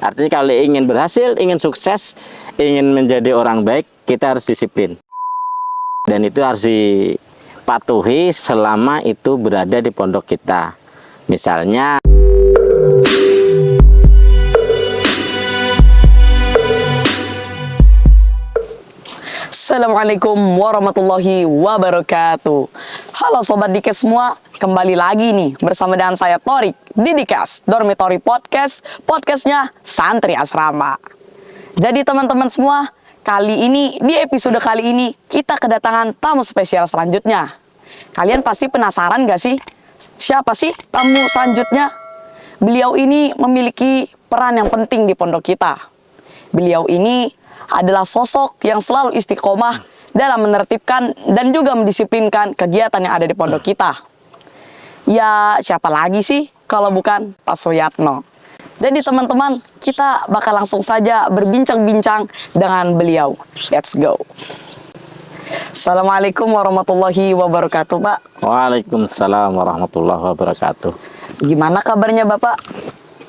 Artinya kalau ingin berhasil, ingin sukses, ingin menjadi orang baik, kita harus disiplin. Dan itu harus dipatuhi selama itu berada di pondok kita. Misalnya Assalamualaikum warahmatullahi wabarakatuh. Halo Sobat Dikes semua, kembali lagi nih bersama dengan saya Torik di Dikes Dormitory Podcast, podcastnya Santri Asrama. Jadi teman-teman semua, di episode kali ini kita kedatangan tamu spesial selanjutnya. Kalian pasti penasaran gak sih? Siapa sih tamu selanjutnya? Beliau ini memiliki peran yang penting di pondok kita. Beliau ini adalah sosok yang selalu istiqomah dalam menertibkan dan juga mendisiplinkan kegiatan yang ada di pondok kita. Ya, siapa lagi sih kalau bukan Pak Suyatno. Jadi teman-teman, kita bakal langsung saja berbincang-bincang dengan beliau. Let's go. Assalamualaikum warahmatullahi wabarakatuh, Pak. Waalaikumsalam warahmatullahi wabarakatuh. Gimana kabarnya Bapak?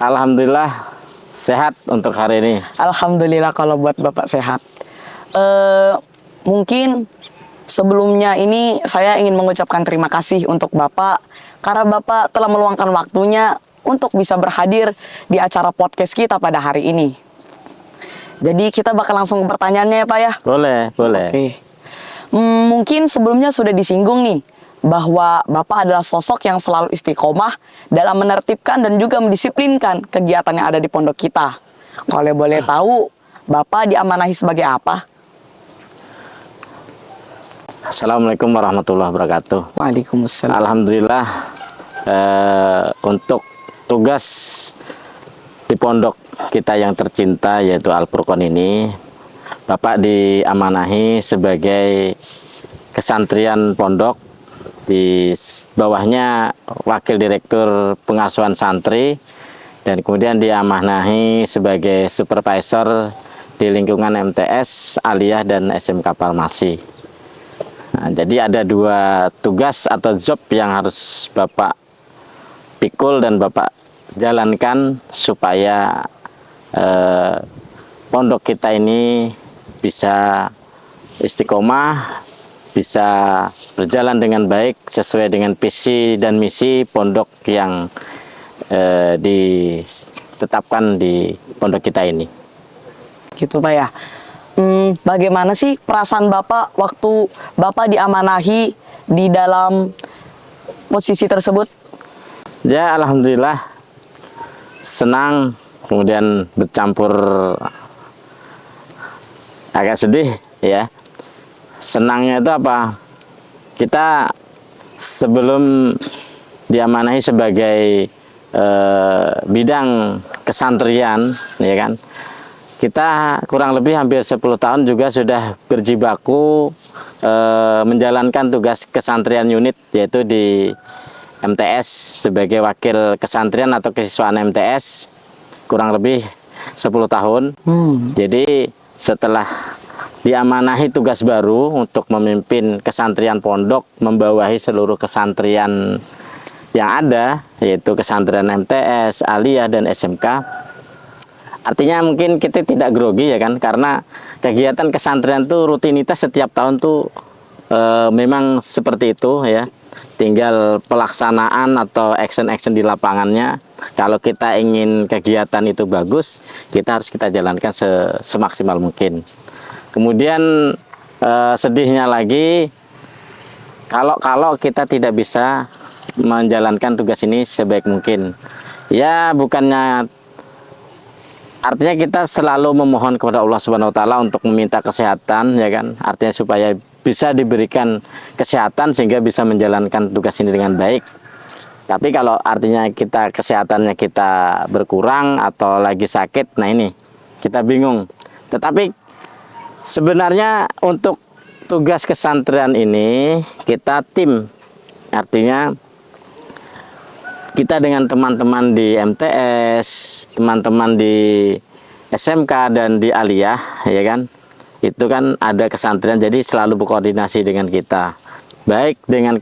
Alhamdulillah sehat untuk hari ini. Alhamdulillah kalau buat Bapak sehat. Mungkin sebelumnya ini saya ingin mengucapkan terima kasih untuk Bapak karena Bapak telah meluangkan waktunya untuk bisa berhadir di acara podcast kita pada hari ini. Jadi kita bakal langsung ke pertanyaannya ya Pak ya? Boleh. Oke. Mungkin sebelumnya sudah disinggung nih bahwa Bapak adalah sosok yang selalu istiqomah dalam menertibkan dan juga mendisiplinkan kegiatan yang ada di pondok kita. Kalau boleh tahu, Bapak diamanahi sebagai apa? Assalamualaikum warahmatullahi wabarakatuh. Waalaikumsalam. Alhamdulillah untuk tugas di pondok kita yang tercinta yaitu Al-Furqon ini, Bapak diamanahi sebagai kesantrian pondok. Di bawahnya Wakil Direktur Pengasuhan Santri, dan kemudian diamanahi sebagai supervisor di lingkungan MTS, Aliyah, dan SMK Farmasi. Nah, jadi ada dua tugas atau job yang harus Bapak pikul dan Bapak jalankan supaya pondok kita ini bisa istiqomah, bisa berjalan dengan baik sesuai dengan visi dan misi pondok yang ditetapkan di pondok kita ini. Gitu Pak ya. Bagaimana sih perasaan Bapak waktu Bapak diamanahi di dalam posisi tersebut? Ya, alhamdulillah senang, kemudian bercampur agak sedih ya. Senangnya itu apa? Kita sebelum diamanahi sebagai bidang kesantrian, ya kan? Kita kurang lebih hampir 10 tahun juga sudah berjibaku menjalankan tugas kesantrian unit, yaitu di MTS sebagai wakil kesantrian atau kesiswaan MTS kurang lebih 10 tahun. Jadi setelah diamanahi tugas baru untuk memimpin kesantrian pondok, membawahi seluruh kesantrian yang ada, yaitu kesantrian MTS, Aliyah, dan SMK. Artinya mungkin kita tidak grogi ya kan, karena kegiatan kesantrian itu rutinitas setiap tahun tuh memang seperti itu ya. Tinggal pelaksanaan atau action-action di lapangannya. Kalau kita ingin kegiatan itu bagus, kita harus kita jalankan semaksimal mungkin. Kemudian sedihnya lagi kalau kita tidak bisa menjalankan tugas ini sebaik mungkin. Ya, bukannya artinya kita selalu memohon kepada Allah Subhanahu wa taala untuk meminta kesehatan ya kan. Artinya supaya bisa diberikan kesehatan sehingga bisa menjalankan tugas ini dengan baik. Tapi kalau artinya kesehatannya kita berkurang atau lagi sakit, nah ini kita bingung. Tetapi sebenarnya untuk tugas kesantrian ini kita tim, artinya kita dengan teman-teman di MTS, teman-teman di SMK dan di Aliyah, ya kan, itu kan ada kesantrian, jadi selalu berkoordinasi dengan kita, baik dengan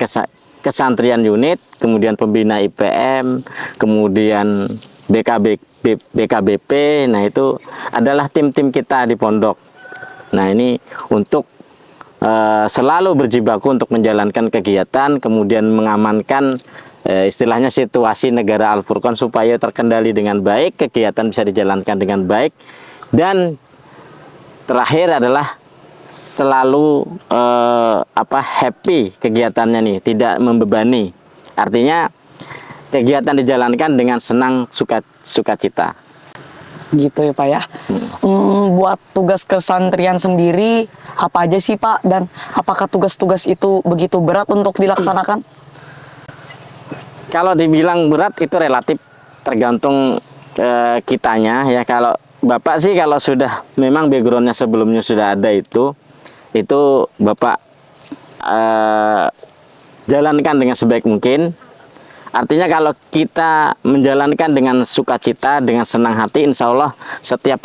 kesantrian unit, kemudian pembina IPM, kemudian BKB BKBP. Nah, itu adalah tim-tim kita di pondok. Nah, ini untuk selalu berjibaku untuk menjalankan kegiatan, kemudian mengamankan istilahnya situasi negara Al-Furqan supaya terkendali dengan baik, kegiatan bisa dijalankan dengan baik, dan terakhir adalah selalu happy kegiatannya nih, tidak membebani. Artinya kegiatan dijalankan dengan senang, sukacita. Gitu ya Pak ya. Buat tugas kesantrian sendiri apa aja sih Pak, dan apakah tugas-tugas itu begitu berat untuk dilaksanakan? Kalau dibilang berat itu relatif tergantung kitanya ya. Kalau Bapak sih kalau sudah memang backgroundnya sebelumnya sudah ada itu Bapak jalankan dengan sebaik mungkin. Artinya kalau kita menjalankan dengan sukacita, dengan senang hati, insya Allah setiap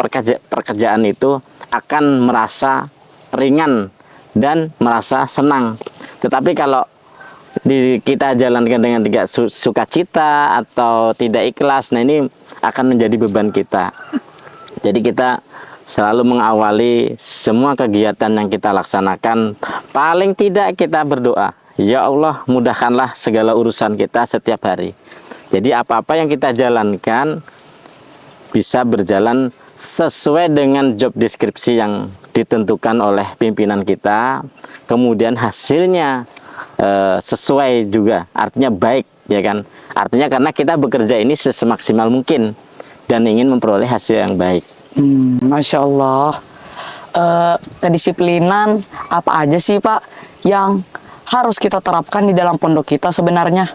pekerjaan itu akan merasa ringan dan merasa senang. Tetapi kalau kita jalankan dengan tidak sukacita atau tidak ikhlas, nah ini akan menjadi beban kita. Jadi kita selalu mengawali semua kegiatan yang kita laksanakan, paling tidak kita berdoa, ya Allah mudahkanlah segala urusan kita setiap hari. Jadi apa-apa yang kita jalankan bisa berjalan sesuai dengan job deskripsi yang ditentukan oleh pimpinan kita, kemudian hasilnya sesuai juga, artinya baik, ya kan? Artinya karena kita bekerja ini semaksimal mungkin dan ingin memperoleh hasil yang baik. Masya Allah. Kedisiplinan apa aja sih Pak yang harus kita terapkan di dalam pondok kita sebenarnya?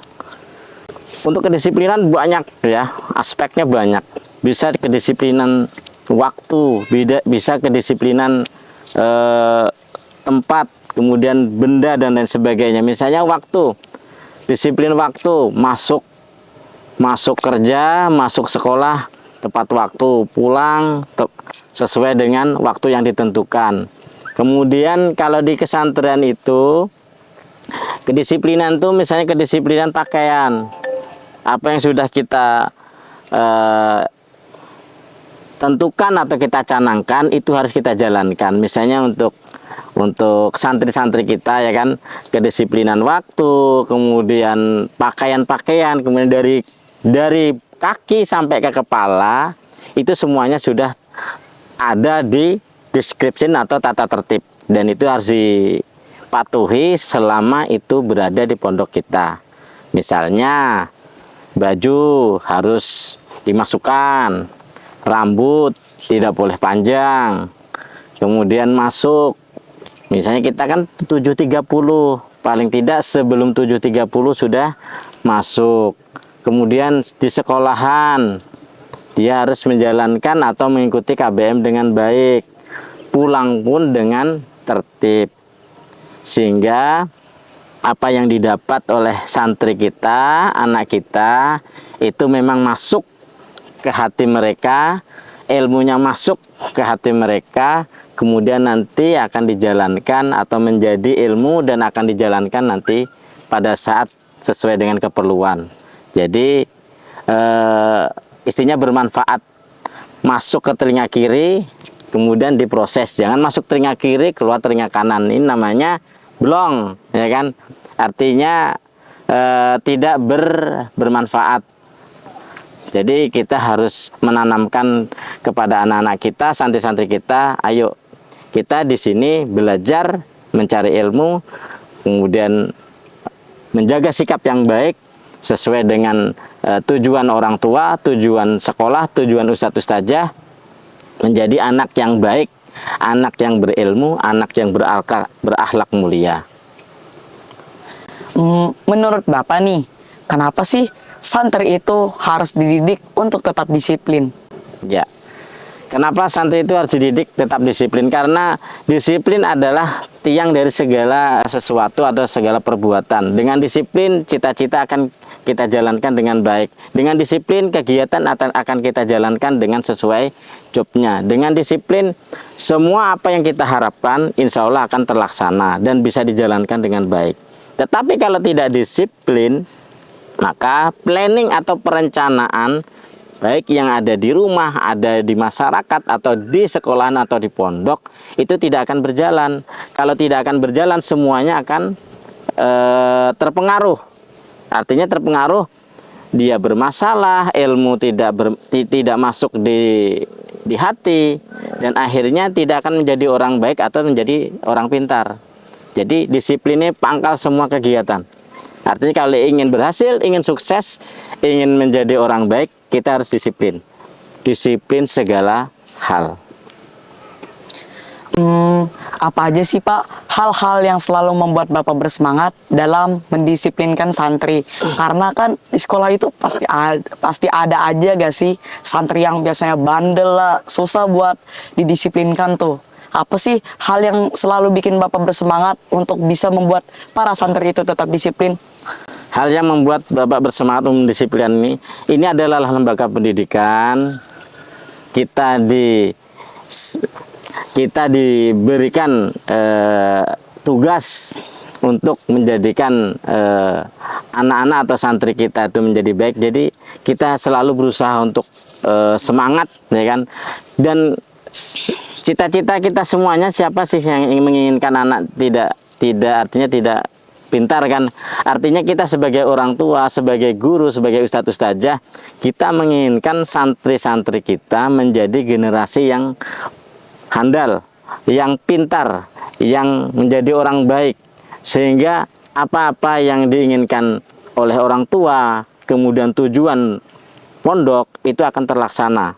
Untuk kedisiplinan banyak ya, aspeknya banyak. Bisa kedisiplinan waktu, bisa kedisiplinan tempat, kemudian benda dan lain sebagainya. Misalnya waktu, disiplin waktu, masuk kerja, masuk sekolah tepat waktu, pulang sesuai dengan waktu yang ditentukan. Kemudian kalau di kesantren itu kedisiplinan tuh misalnya kedisiplinan pakaian, apa yang sudah kita tentukan atau kita canangkan itu harus kita jalankan. Misalnya untuk santri-santri kita ya kan, kedisiplinan waktu, kemudian pakaian-pakaian, kemudian dari kaki sampai ke kepala itu semuanya sudah ada di description atau tata tertib, dan itu harus dipatuhi selama itu berada di pondok kita. Misalnya baju harus dimasukkan, rambut tidak boleh panjang, kemudian masuk misalnya kita kan 7.30, paling tidak sebelum 7.30 sudah masuk. Kemudian di sekolahan dia harus menjalankan atau mengikuti KBM dengan baik, pulang pun dengan tertib, sehingga apa yang didapat oleh santri kita, anak kita itu memang masuk ke hati mereka, ilmunya masuk ke hati mereka, kemudian nanti akan dijalankan atau menjadi ilmu dan akan dijalankan nanti pada saat sesuai dengan keperluan. Jadi istinya bermanfaat, masuk ke telinga kiri kemudian diproses, jangan masuk telinga kiri keluar telinga kanan, ini namanya blong ya kan, artinya tidak bermanfaat. Jadi kita harus menanamkan kepada anak-anak kita, santri-santri kita, ayo kita di sini belajar mencari ilmu, kemudian menjaga sikap yang baik sesuai dengan tujuan orang tua, tujuan sekolah, tujuan ustadz-ustadzah, menjadi anak yang baik, anak yang berilmu, anak yang berakhlak mulia. Menurut Bapak nih, kenapa sih santri itu harus dididik untuk tetap disiplin? Ya, kenapa santri itu harus dididik tetap disiplin? Karena disiplin adalah tiang dari segala sesuatu atau segala perbuatan. Dengan disiplin, cita-cita akan kita jalankan dengan baik. Dengan disiplin, kegiatan akan kita jalankan dengan sesuai jobnya. Dengan disiplin, semua apa yang kita harapkan insya Allah akan terlaksana dan bisa dijalankan dengan baik. Tetapi kalau tidak disiplin, maka planning atau perencanaan baik yang ada di rumah, ada di masyarakat, atau di sekolahan atau di pondok, itu tidak akan berjalan. Kalau tidak akan berjalan, semuanya akan terpengaruh. Artinya terpengaruh, dia bermasalah, ilmu tidak masuk di hati, dan akhirnya tidak akan menjadi orang baik atau menjadi orang pintar. Jadi disiplinnya pangkal semua kegiatan. Artinya kalau ingin berhasil, ingin sukses, ingin menjadi orang baik, kita harus disiplin. Disiplin segala hal. Apa aja sih Pak hal-hal yang selalu membuat Bapak bersemangat dalam mendisiplinkan santri? Karena kan di sekolah itu pasti ada aja gak sih santri yang biasanya bandel lah, susah buat didisiplinkan tuh. Apa sih hal yang selalu bikin Bapak bersemangat untuk bisa membuat para santri itu tetap disiplin? Hal yang membuat Bapak bersemangat untuk mendisiplinkan ini adalah lembaga pendidikan. Kita diberikan tugas untuk menjadikan anak-anak atau santri kita itu menjadi baik. Jadi kita selalu berusaha untuk semangat, ya kan. Dan cita-cita kita semuanya, siapa sih yang menginginkan anak tidak artinya tidak pintar kan? Artinya kita sebagai orang tua, sebagai guru, sebagai ustadz ustazah, kita menginginkan santri-santri kita menjadi generasi yang handal, yang pintar, yang menjadi orang baik, sehingga apa-apa yang diinginkan oleh orang tua, kemudian tujuan pondok itu akan terlaksana.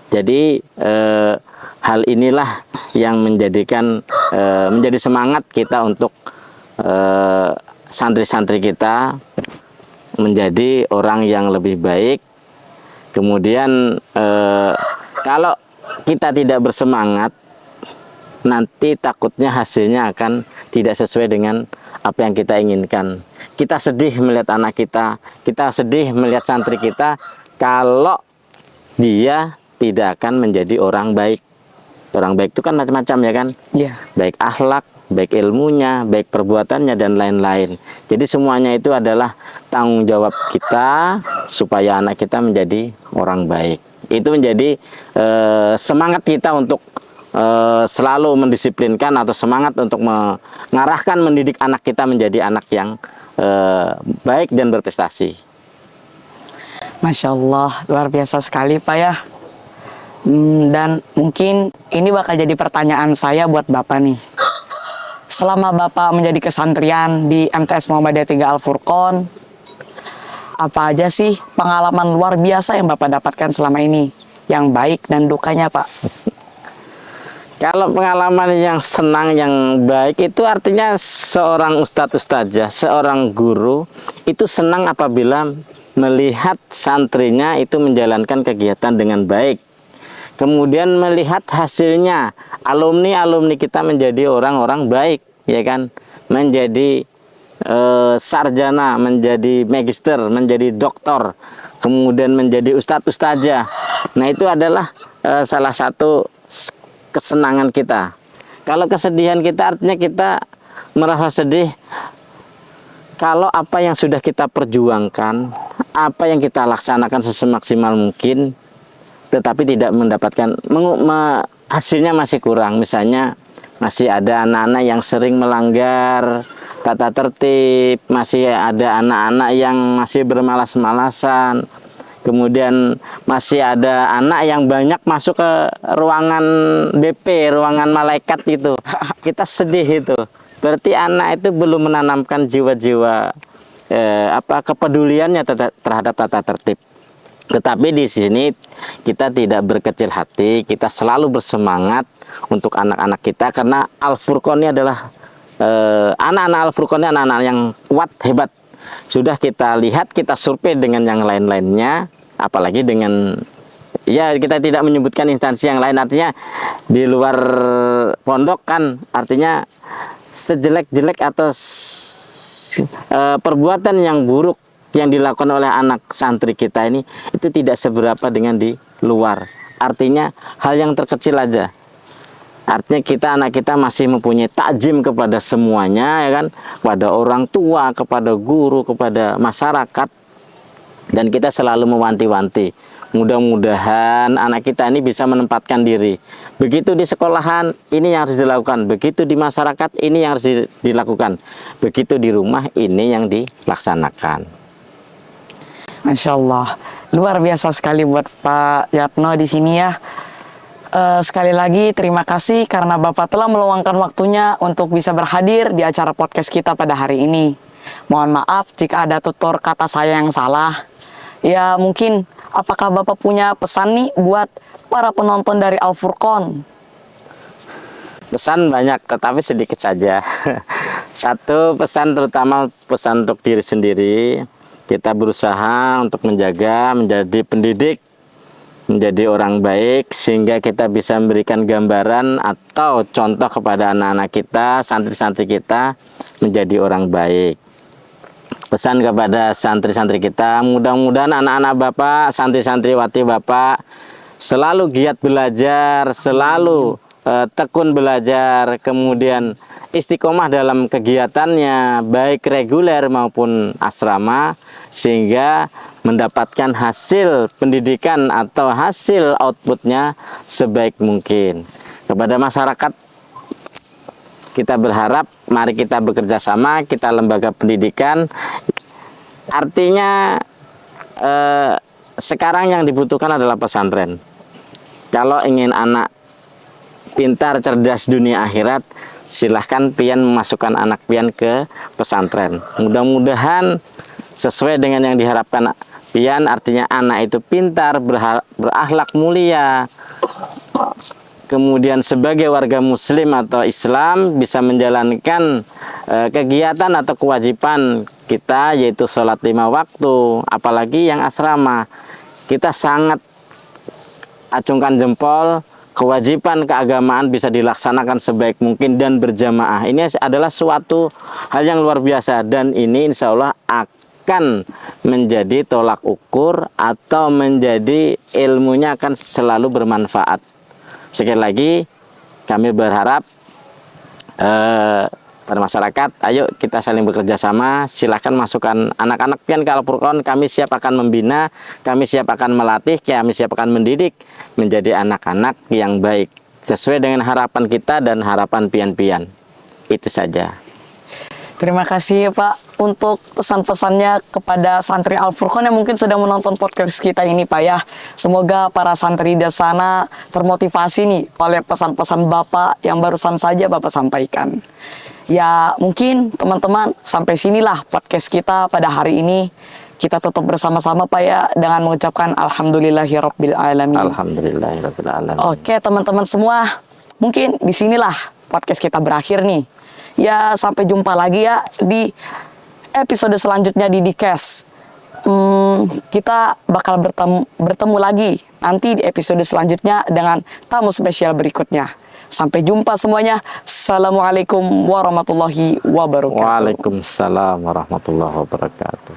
Jadi hal inilah yang menjadi semangat kita untuk santri-santri kita menjadi orang yang lebih baik. Kemudian kalau kita tidak bersemangat, nanti takutnya hasilnya akan tidak sesuai dengan apa yang kita inginkan. Kita sedih melihat anak kita sedih melihat santri kita kalau dia tidak akan menjadi orang baik. Orang baik itu kan macam-macam, ya kan? Iya. Baik akhlak, baik ilmunya, baik perbuatannya, dan lain-lain. Jadi semuanya itu adalah tanggung jawab kita supaya anak kita menjadi orang baik. Itu menjadi semangat kita untuk selalu mendisiplinkan atau semangat untuk mengarahkan mendidik anak kita menjadi anak yang baik dan berprestasi. Masya Allah, luar biasa sekali Pak ya. Dan mungkin ini bakal jadi pertanyaan saya buat Bapak nih. Selama Bapak menjadi kesantrian di MTS Muhammadiyah 3 Al-Furqon, apa aja sih pengalaman luar biasa yang Bapak dapatkan selama ini? Yang baik dan dukanya Pak. Kalau pengalaman yang senang, yang baik, itu artinya seorang ustadz ustazah, seorang guru itu senang apabila melihat santrinya itu menjalankan kegiatan dengan baik. Kemudian melihat hasilnya, alumni kita menjadi orang-orang baik, ya kan? Menjadi sarjana, menjadi magister, menjadi doktor, kemudian menjadi ustadz ustazah. Nah, itu adalah salah satu kesenangan kita. Kalau kesedihan kita, artinya kita merasa sedih kalau apa yang sudah kita perjuangkan, apa yang kita laksanakan semaksimal mungkin, tetapi tidak mendapatkan hasilnya masih kurang. Misalnya masih ada anak-anak yang sering melanggar tata tertib, masih ada anak-anak yang masih bermalas-malasan, kemudian masih ada anak yang banyak masuk ke ruangan BP, ruangan malaikat itu. Kita sedih itu. Berarti anak itu belum menanamkan jiwa-jiwa kepeduliannya terhadap tata tertib. Tetapi di sini kita tidak berkecil hati, kita selalu bersemangat untuk anak-anak kita, karena Al-Furqon ini adalah anak-anak Al-Furqon ini anak-anak yang kuat, hebat. Sudah kita lihat, kita survei dengan yang lain-lainnya, apalagi dengan, ya kita tidak menyebutkan instansi yang lain, artinya di luar pondok kan, artinya sejelek-jelek atau perbuatan yang buruk yang dilakukan oleh anak santri kita ini itu tidak seberapa dengan di luar. Artinya hal yang terkecil aja. Artinya anak kita masih mempunyai takjim kepada semuanya, ya kan? Kepada orang tua, kepada guru, kepada masyarakat. Dan kita selalu mewanti-wanti Mudah-mudahan anak kita ini bisa menempatkan diri. Begitu di sekolahan, ini yang harus dilakukan. Begitu di masyarakat, ini yang harus dilakukan. Begitu di rumah, ini yang dilaksanakan. Masya Allah, luar biasa sekali buat Pak Yatno di sini ya. Sekali lagi terima kasih karena Bapak telah meluangkan waktunya untuk bisa berhadir di acara podcast kita pada hari ini. Mohon maaf jika ada tutur kata saya yang salah. Ya mungkin, apakah Bapak punya pesan nih buat para penonton dari Al Furqon? Pesan banyak, tetapi sedikit saja. Satu, pesan terutama pesan untuk diri sendiri. Kita berusaha untuk menjadi pendidik, menjadi orang baik, sehingga kita bisa memberikan gambaran atau contoh kepada anak-anak kita, santri-santri kita, menjadi orang baik. Pesan kepada santri-santri kita, mudah-mudahan anak-anak Bapak, santri-santriwati Bapak selalu giat belajar, selalu tekun belajar, kemudian istiqomah dalam kegiatannya, baik reguler maupun asrama, sehingga mendapatkan hasil pendidikan atau hasil outputnya sebaik mungkin. Kepada masyarakat, kita berharap mari kita bekerja sama, kita lembaga pendidikan. Artinya sekarang yang dibutuhkan adalah pesantren. Kalau ingin anak pintar, cerdas dunia akhirat, silahkan pian memasukkan anak pian ke pesantren. Mudah-mudahan sesuai dengan yang diharapkan pian, artinya anak itu pintar, berakhlak mulia, kemudian sebagai warga muslim atau Islam bisa menjalankan kegiatan atau kewajiban kita, yaitu sholat 5 waktu, apalagi yang asrama. Kita sangat acungkan jempol, kewajiban keagamaan bisa dilaksanakan sebaik mungkin dan berjamaah. Ini adalah suatu hal yang luar biasa, dan ini insya Allah akan menjadi tolak ukur atau menjadi ilmunya akan selalu bermanfaat. Sekali lagi kami berharap pada masyarakat, ayo kita saling bekerja sama. Silahkan masukkan anak-anak pian ke Al Furqon. Kami siap akan membina, kami siap akan melatih, kami siap akan mendidik menjadi anak-anak yang baik sesuai dengan harapan kita dan harapan pian-pian. Itu saja. Terima kasih Pak untuk pesan-pesannya kepada santri Al Furqon yang mungkin sedang menonton podcast kita ini Pak ya. Semoga para santri di sana termotivasi nih oleh pesan-pesan Bapak yang barusan saja Bapak sampaikan. Ya mungkin teman-teman sampai sinilah podcast kita pada hari ini. Kita tutup bersama-sama Pak ya dengan mengucapkan Alhamdulillahirabbil alamin. Alhamdulillahirabbil alamin. Oke teman-teman semua, mungkin di sinilah podcast kita berakhir nih. Ya sampai jumpa lagi ya di episode selanjutnya di Dikes. Kita bakal bertemu lagi nanti di episode selanjutnya dengan tamu spesial berikutnya. Sampai jumpa semuanya. Assalamualaikum warahmatullahi wabarakatuh. Waalaikumsalam warahmatullahi wabarakatuh.